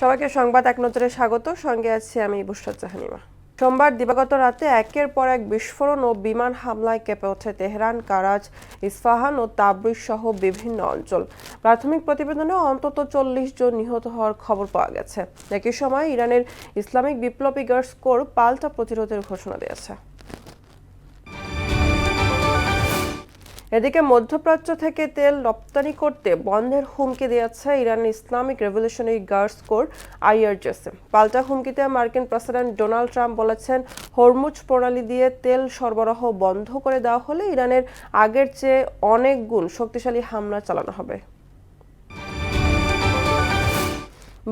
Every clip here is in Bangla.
সবাইকে সংবাদ এক নজরে স্বাগত। সঙ্গে আছি আমি বুশরাত জাহানিমা। সোমবার দিবাগত রাতে একের পর এক বিস্ফোরণ ও বিমান হামলায় কেঁপে ওঠে তেহরান, কারাচ, ইস্পাহান ও তাবরিজ সহ বিভিন্ন অঞ্চল। প্রাথমিক প্রতিবেদনে অন্তত 40 জন নিহত হওয়ার খবর পাওয়া গেছে। একই সময় ইরানের ইসলামিক বিপ্লবী গার্ডস কোর পাল্টা প্রতিরোধের ঘোষণা দিয়েছে। এদিকে মধ্যপ্রাচ্য থেকে তেল রপ্তানি করতে বন্ধের হুমকি দিয়েছে ইরানের Islamic revolutionary guards core IRGC. পাল্টা হুমকিতে মার্কিন প্রেসিডেন্ট ডোনাল্ড ট্রাম্প বলেছেন, হরমুজ প্রণালী দিয়ে তেল সরবরাহ বন্ধ করে দেওয়া হলে ইরানের আগের চেয়ে অনেক গুণ শক্তিশালী হামলা চালানো হবে।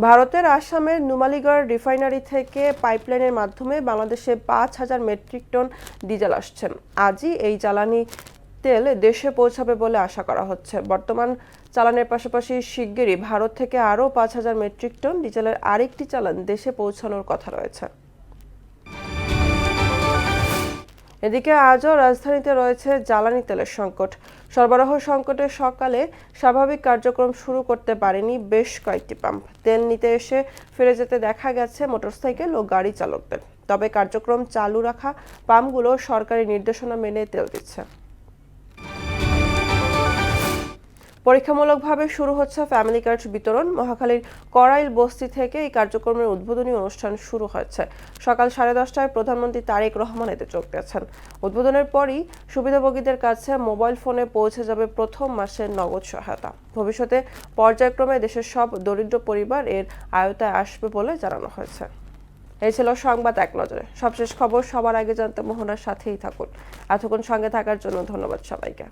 ভারতের আসামের নুমালীগড় রিফাইনারি থেকে পাইপলাইনের মাধ্যমে বাংলাদেশে 5,000 মেট্রিক টন ডিজেল আসছেন। আজই এই জ্বালানি তেল দেশে পৌঁছাবে বলে আশা করা হচ্ছে। বর্তমান চালানের পাশাপাশি শিগগিরই ভারত থেকে আরও 5,000 মেট্রিক টন ডিজেলের আরেকটি চালান দেশে পৌঁছানোর কথা রয়েছে। এদিকে আজও রাজধানীতে রয়েছে জ্বালানি তেলের সংকট। সরবরাহ সংকটে সকালে স্বাভাবিক কার্যক্রম শুরু করতে পারেনি বেশ কয়েকটি পাম্প। তেল নিতে এসে ফিরে যেতে দেখা গেছে মোটরসাইকেল ও গাড়ি চালকদের। তবে কার্যক্রম চালু রাখা পাম্পগুলো সরকারি নির্দেশনা মেনে তেল দিচ্ছে। পরীক্ষামূলকভাবে শুরু হচ্ছে ফ্যামিলি কার্ড বিতরণ। মহাখালীর করাইল বস্তি থেকে এই কার্যক্রমের উদ্বোধনী অনুষ্ঠান শুরু হয়েছে। সকাল 10:30টায় প্রধানমন্ত্রী তারেক রহমান এতে যোগ দিয়েছেন। উদ্বোধনের পরই সুবিধাভোগীদের কাছে মোবাইল ফোনে পৌঁছে যাবে প্রথম মাসের নগদ সহায়তা। ভবিষ্যতে পর্যায়ক্রমে দেশের সব দরিদ্র পরিবার এর আওতায় আসবে বলে জানানো হয়েছে। এই ছিল সংবাদ এক নজরে। সবশেষ খবর সবার আগে জানতে মোহনার সাথেই থাকুন। এতক্ষণ সঙ্গে থাকার জন্য ধন্যবাদ সবাইকে।